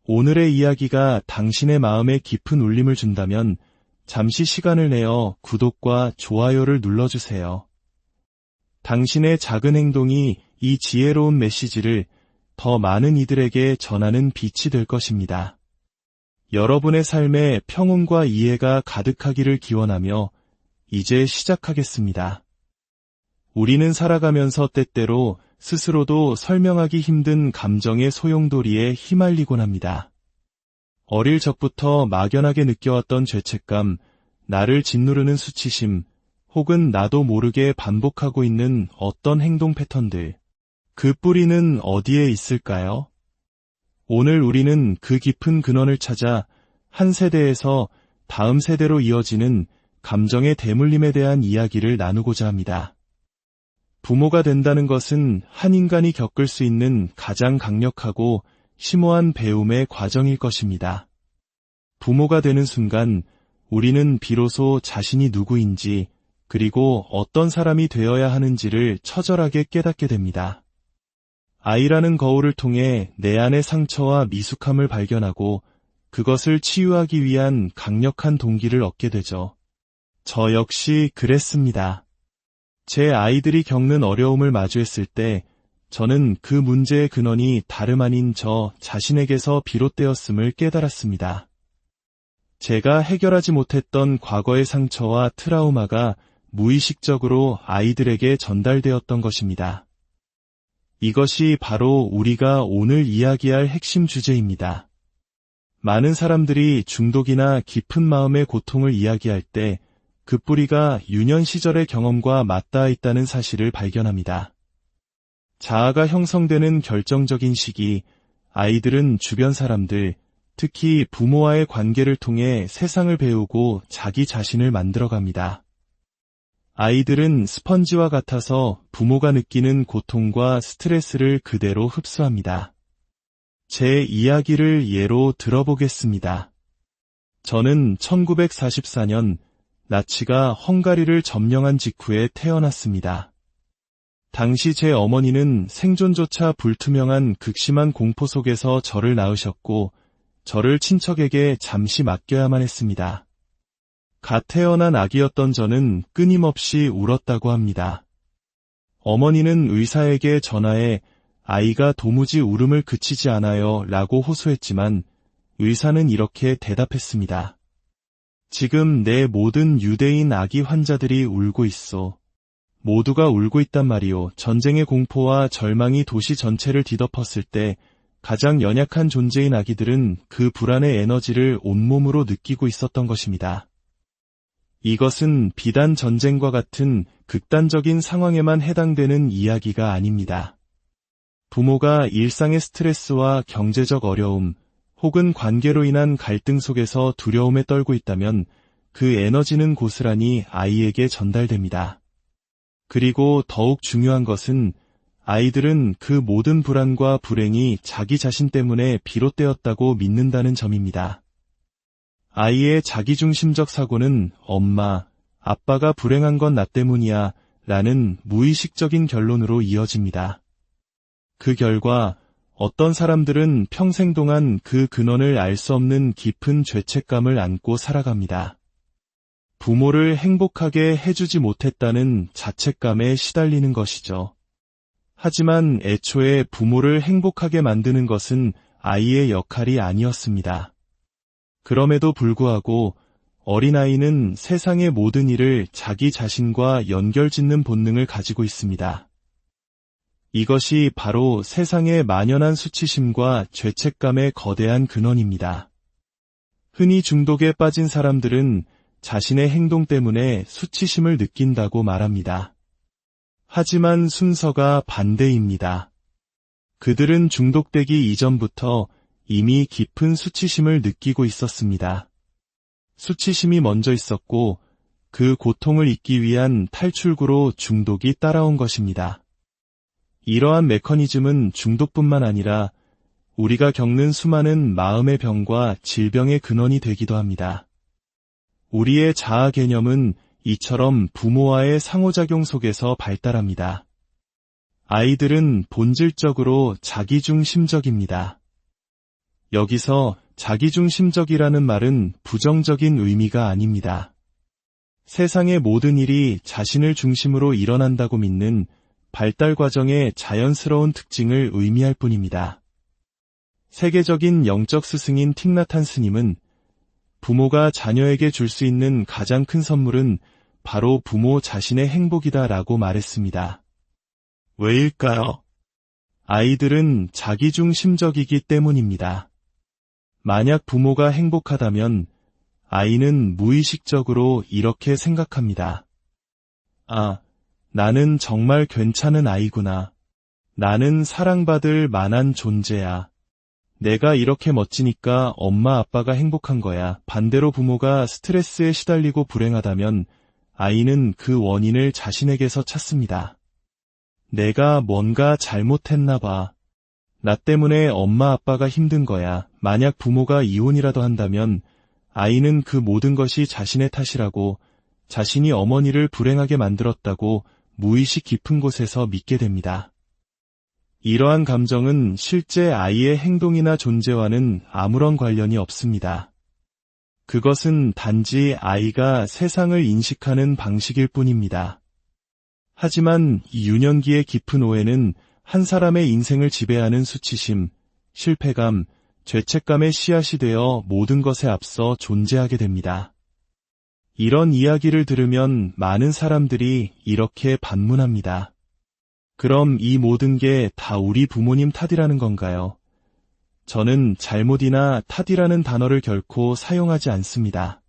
오늘의 이야기가 당신의 마음에 깊은 울림을 준다면 잠시 시간을 내어 구독과 좋아요를 눌러주세요. 당신의 작은 행동이 이 지혜로운 메시지를 더 많은 이들에게 전하는 빛이 될 것입니다. 여러분의 삶에 평온과 이해가 가득하기를 기원하며 이제 시작하겠습니다. 우리는 살아가면서 때때로 스스로도 설명하기 힘든 감정의 소용돌이에 휘말리곤 합니다. 어릴 적부터 막연하게 느껴왔던 죄책감, 나를 짓누르는 수치심, 혹은 나도 모르게 반복하고 있는 어떤 행동 패턴들, 그 뿌리는 어디에 있을까요? 오늘 우리는 그 깊은 근원을 찾아 한 세대에서 다음 세대로 이어지는 감정의 대물림에 대한 이야기를 나누고자 합니다. 부모가 된다는 것은 한 인간이 겪을 수 있는 가장 강력하고 심오한 배움의 과정일 것입니다. 부모가 되는 순간 우리는 비로소 자신이 누구인지 그리고 어떤 사람이 되어야 하는지를 처절하게 깨닫게 됩니다. 아이라는 거울을 통해 내 안의 상처와 미숙함을 발견하고 그것을 치유하기 위한 강력한 동기를 얻게 되죠. 저 역시 그랬습니다. 제 아이들이 겪는 어려움을 마주했을 때 저는 그 문제의 근원이 다름 아닌 저 자신에게서 비롯되었음을 깨달았습니다. 제가 해결하지 못했던 과거의 상처와 트라우마가 무의식적으로 아이들에게 전달되었던 것입니다. 이것이 바로 우리가 오늘 이야기할 핵심 주제입니다. 많은 사람들이 중독이나 깊은 마음의 고통을 이야기할 때 그 뿌리가 유년 시절의 경험과 맞닿아 있다는 사실을 발견합니다. 자아가 형성되는 결정적인 시기, 아이들은 주변 사람들, 특히 부모와의 관계를 통해 세상을 배우고 자기 자신을 만들어갑니다. 아이들은 스펀지와 같아서 부모가 느끼는 고통과 스트레스를 그대로 흡수합니다. 제 이야기를 예로 들어보겠습니다. 저는 1944년 나치가 헝가리를 점령한 직후에 태어났습니다. 당시 제 어머니는 생존조차 불투명한 극심한 공포 속에서 저를 낳으셨고 저를 친척에게 잠시 맡겨야만 했습니다. 갓 태어난 아기였던 저는 끊임없이 울었다고 합니다. 어머니는 의사에게 전화해 아이가 도무지 울음을 그치지 않아요 라고 호소했지만 의사는 이렇게 대답했습니다. 지금 내 모든 유대인 아기 환자들이 울고 있어. 모두가 울고 있단 말이오. 전쟁의 공포와 절망이 도시 전체를 뒤덮었을 때 가장 연약한 존재인 아기들은 그 불안의 에너지를 온몸으로 느끼고 있었던 것입니다. 이것은 비단 전쟁과 같은 극단적인 상황에만 해당되는 이야기가 아닙니다. 부모가 일상의 스트레스와 경제적 어려움, 혹은 관계로 인한 갈등 속에서 두려움에 떨고 있다면 그 에너지는 고스란히 아이에게 전달됩니다. 그리고 더욱 중요한 것은 아이들은 그 모든 불안과 불행이 자기 자신 때문에 비롯되었다고 믿는다는 점입니다. 아이의 자기중심적 사고는 엄마, 아빠가 불행한 건 나 때문이야 라는 무의식적인 결론으로 이어집니다. 그 결과 어떤 사람들은 평생 동안 그 근원을 알 수 없는 깊은 죄책감을 안고 살아갑니다. 부모를 행복하게 해주지 못했다는 자책감에 시달리는 것이죠. 하지만 애초에 부모를 행복하게 만드는 것은 아이의 역할이 아니었습니다. 그럼에도 불구하고 어린아이는 세상의 모든 일을 자기 자신과 연결짓는 본능을 가지고 있습니다. 이것이 바로 세상의 만연한 수치심과 죄책감의 거대한 근원입니다. 흔히 중독에 빠진 사람들은 자신의 행동 때문에 수치심을 느낀다고 말합니다. 하지만 순서가 반대입니다. 그들은 중독되기 이전부터 이미 깊은 수치심을 느끼고 있었습니다. 수치심이 먼저 있었고 그 고통을 잊기 위한 탈출구로 중독이 따라온 것입니다. 이러한 메커니즘은 중독뿐만 아니라 우리가 겪는 수많은 마음의 병과 질병의 근원이 되기도 합니다. 우리의 자아 개념은 이처럼 부모와의 상호작용 속에서 발달합니다. 아이들은 본질적으로 자기중심적입니다. 여기서 자기중심적이라는 말은 부정적인 의미가 아닙니다. 세상의 모든 일이 자신을 중심으로 일어난다고 믿는 발달 과정의 자연스러운 특징을 의미할 뿐입니다. 세계적인 영적 스승인 틱나탄 스님은 부모가 자녀에게 줄 수 있는 가장 큰 선물은 바로 부모 자신의 행복이다라고 말했습니다. 왜일까요? 아이들은 자기중심적이기 때문입니다. 만약 부모가 행복하다면 아이는 무의식적으로 이렇게 생각합니다. 아, 나는 정말 괜찮은 아이구나. 나는 사랑받을 만한 존재야. 내가 이렇게 멋지니까 엄마 아빠가 행복한 거야. 반대로 부모가 스트레스에 시달리고 불행하다면 아이는 그 원인을 자신에게서 찾습니다. 내가 뭔가 잘못했나 봐. 나 때문에 엄마 아빠가 힘든 거야. 만약 부모가 이혼이라도 한다면 아이는 그 모든 것이 자신의 탓이라고, 자신이 어머니를 불행하게 만들었다고 무의식 깊은 곳에서 믿게 됩니다. 이러한 감정은 실제 아이의 행동이나 존재와는 아무런 관련이 없습니다. 그것은 단지 아이가 세상을 인식하는 방식일 뿐입니다. 하지만 이 유년기의 깊은 오해는 한 사람의 인생을 지배하는 수치심, 실패감, 죄책감의 씨앗이 되어 모든 것에 앞서 존재하게 됩니다. 이런 이야기를 들으면 많은 사람들이 이렇게 반문합니다. 그럼 이 모든 게 다 우리 부모님 탓이라는 건가요? 저는 잘못이나 탓이라는 단어를 결코 사용하지 않습니다.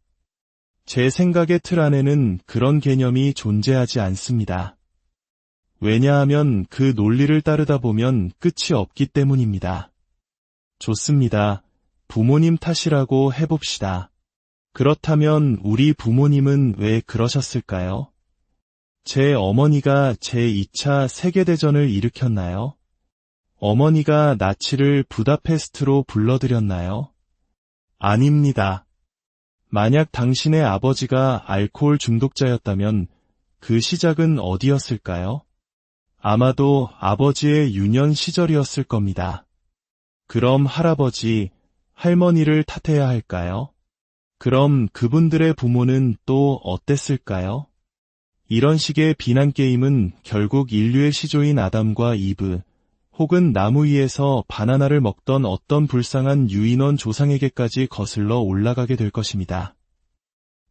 제 생각의 틀 안에는 그런 개념이 존재하지 않습니다. 왜냐하면 그 논리를 따르다 보면 끝이 없기 때문입니다. 좋습니다. 부모님 탓이라고 해봅시다. 그렇다면 우리 부모님은 왜 그러셨을까요? 제 어머니가 제2차 세계대전을 일으켰나요? 어머니가 나치를 부다페스트로 불러들였나요? 아닙니다. 만약 당신의 아버지가 알코올 중독자였다면 그 시작은 어디였을까요? 아마도 아버지의 유년 시절이었을 겁니다. 그럼 할아버지, 할머니를 탓해야 할까요? 그럼 그분들의 부모는 또 어땠을까요? 이런 식의 비난 게임은 결국 인류의 시조인 아담과 이브, 혹은 나무 위에서 바나나를 먹던 어떤 불쌍한 유인원 조상에게까지 거슬러 올라가게 될 것입니다.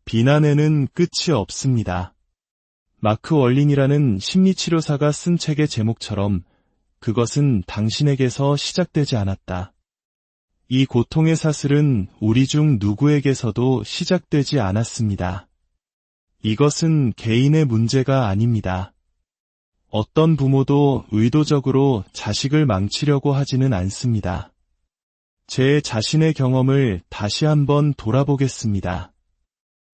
비난에는 끝이 없습니다. 마크 월린이라는 심리치료사가 쓴 책의 제목처럼 그것은 당신에게서 시작되지 않았다. 이 고통의 사슬은 우리 중 누구에게서도 시작되지 않았습니다. 이것은 개인의 문제가 아닙니다. 어떤 부모도 의도적으로 자식을 망치려고 하지는 않습니다. 제 자신의 경험을 다시 한번 돌아보겠습니다.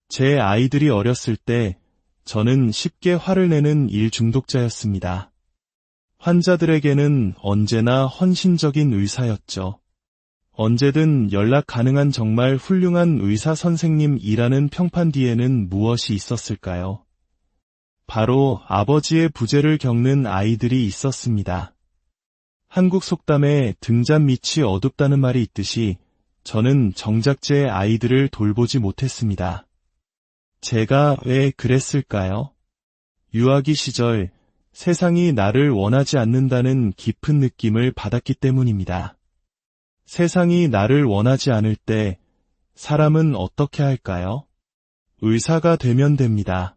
제 아이들이 어렸을 때 저는 쉽게 화를 내는 일 중독자였습니다. 환자들에게는 언제나 헌신적인 의사였죠. 언제든 연락 가능한 정말 훌륭한 의사 선생님이라는 평판 뒤에는 무엇이 있었을까요? 바로 아버지의 부재를 겪는 아이들이 있었습니다. 한국 속담에 등잔 밑이 어둡다는 말이 있듯이 저는 정작 제 아이들을 돌보지 못했습니다. 제가 왜 그랬을까요? 유아기 시절 세상이 나를 원하지 않는다는 깊은 느낌을 받았기 때문입니다. 세상이 나를 원하지 않을 때 사람은 어떻게 할까요? 의사가 되면 됩니다.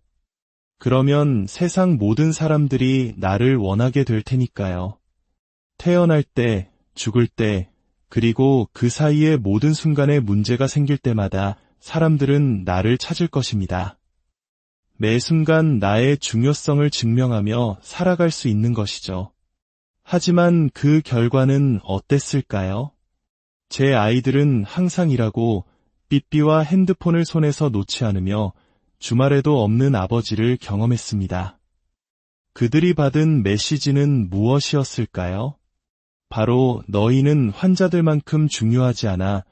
그러면 세상 모든 사람들이 나를 원하게 될 테니까요. 태어날 때, 죽을 때, 그리고 그 사이의 모든 순간에 문제가 생길 때마다 사람들은 나를 찾을 것입니다. 매 순간 나의 중요성을 증명하며 살아갈 수 있는 것이죠. 하지만 그 결과는 어땠을까요? 제 아이들은 항상 일하고 삐삐와 핸드폰을 손에서 놓지 않으며 주말에도 없는 아버지를 경험했습니다. 그들이 받은 메시지는 무엇이었을까요? 바로 너희는 환자들만큼 중요하지 않아,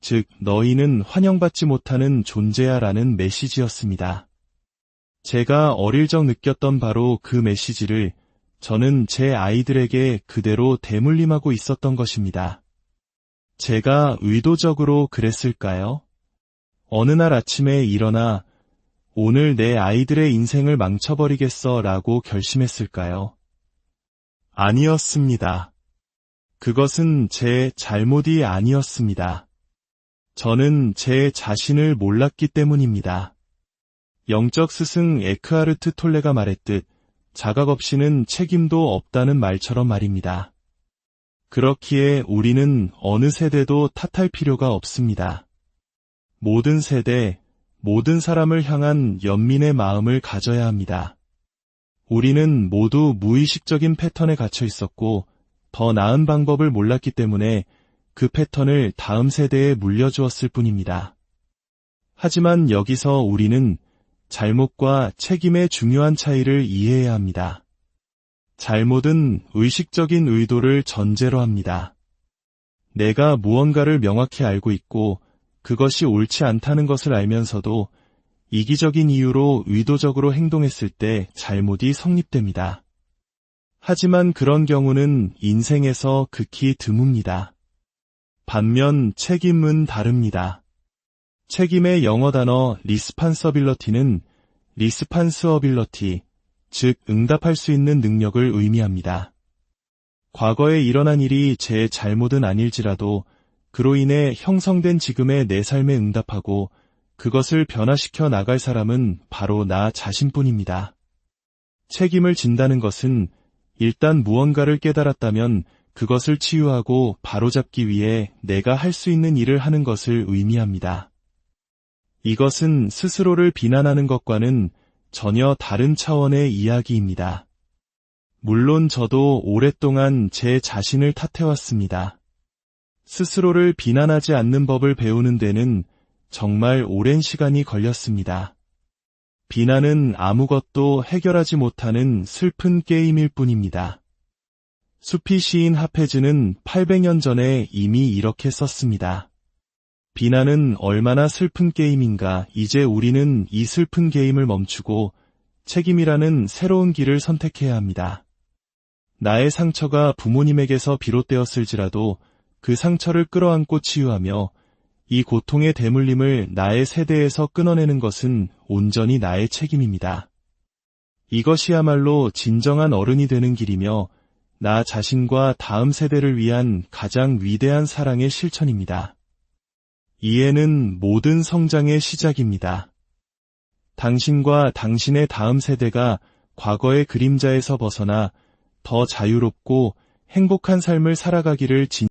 즉 너희는 환영받지 못하는 존재야 라는 메시지였습니다. 제가 어릴 적 느꼈던 바로 그 메시지를 저는 제 아이들에게 그대로 대물림하고 있었던 것입니다. 제가 의도적으로 그랬을까요? 어느 날 아침에 일어나 오늘 내 아이들의 인생을 망쳐버리겠어 라고 결심했을까요? 아니었습니다. 그것은 제 잘못이 아니었습니다. 저는 제 자신을 몰랐기 때문입니다. 영적 스승 에크하르트 톨레가 말했듯 자각 없이는 책임도 없다는 말처럼 말입니다. 그렇기에 우리는 어느 세대도 탓할 필요가 없습니다. 모든 세대, 모든 사람을 향한 연민의 마음을 가져야 합니다. 우리는 모두 무의식적인 패턴에 갇혀 있었고 더 나은 방법을 몰랐기 때문에 그 패턴을 다음 세대에 물려주었을 뿐입니다. 하지만 여기서 우리는 잘못과 책임의 중요한 차이를 이해해야 합니다. 잘못은 의식적인 의도를 전제로 합니다. 내가 무언가를 명확히 알고 있고 그것이 옳지 않다는 것을 알면서도 이기적인 이유로 의도적으로 행동했을 때 잘못이 성립됩니다. 하지만 그런 경우는 인생에서 극히 드뭅니다. 반면 책임은 다릅니다. 책임의 영어 단어 리스판서빌러티는 리스판스어빌러티, 즉 응답할 수 있는 능력을 의미합니다. 과거에 일어난 일이 제 잘못은 아닐지라도 그로 인해 형성된 지금의 내 삶에 응답하고 그것을 변화시켜 나갈 사람은 바로 나 자신뿐입니다. 책임을 진다는 것은 일단 무언가를 깨달았다면 그것을 치유하고 바로잡기 위해 내가 할 수 있는 일을 하는 것을 의미합니다. 이것은 스스로를 비난하는 것과는 전혀 다른 차원의 이야기입니다. 물론 저도 오랫동안 제 자신을 탓해왔습니다. 스스로를 비난하지 않는 법을 배우는 데는 정말 오랜 시간이 걸렸습니다. 비난은 아무것도 해결하지 못하는 슬픈 게임일 뿐입니다. 수피 시인 하페즈는 800년 전에 이미 이렇게 썼습니다. 비난은 얼마나 슬픈 게임인가. 이제 우리는 이 슬픈 게임을 멈추고 책임이라는 새로운 길을 선택해야 합니다. 나의 상처가 부모님에게서 비롯되었을지라도 그 상처를 끌어안고 치유하며 이 고통의 대물림을 나의 세대에서 끊어내는 것은 온전히 나의 책임입니다. 이것이야말로 진정한 어른이 되는 길이며 나 자신과 다음 세대를 위한 가장 위대한 사랑의 실천입니다. 이해는 모든 성장의 시작입니다. 당신과 당신의 다음 세대가 과거의 그림자에서 벗어나 더 자유롭고 행복한 삶을 살아가기를